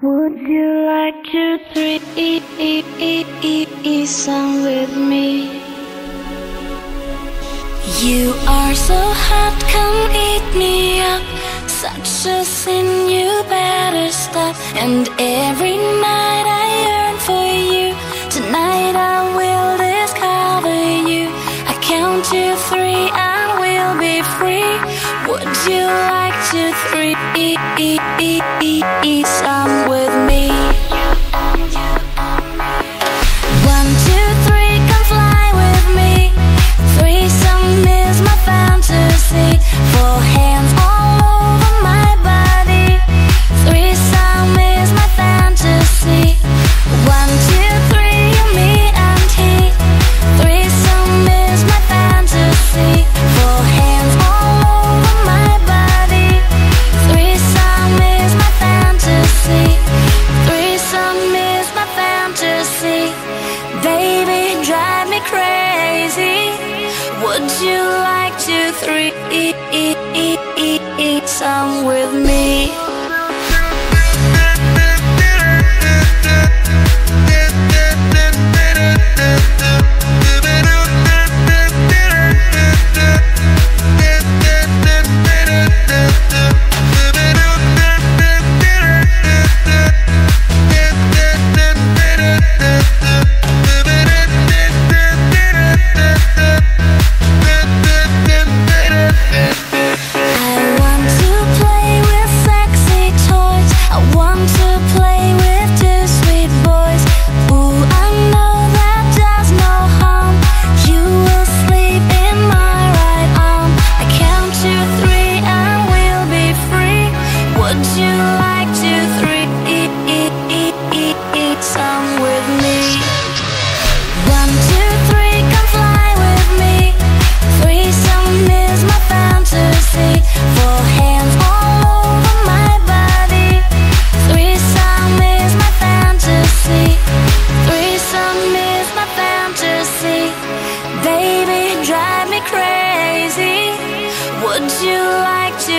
Would you like to threesome with me? You are so hot, come eat me up. Such a sin, you better stop. And every night I yearn for you. Tonight I will discover you. I count to 3 and we'll be free. Would you like to threesome with me? 1, 2, 3, come fly with me. Threesome is my fantasy. 4 hands all over my body. Threesome is my fantasy. 1, 2, 3, you, me and he. Threesome is my fantasy. 4 hands all over my body. Threesome is my fantasy. Threesome is my fantasy. Baby, drive me crazy. Would you like to threesome with me? Would you like to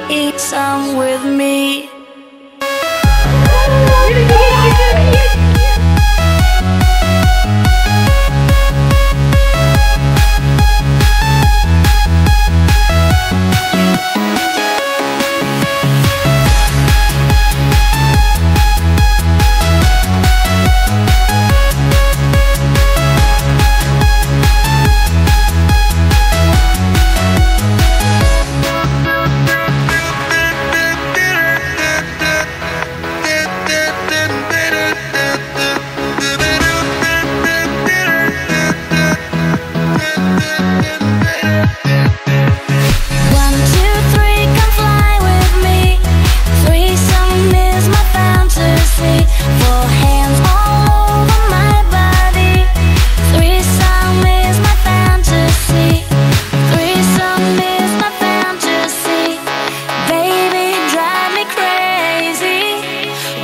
threesome with me?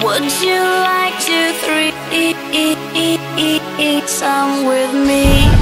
Would you like to threesome with me?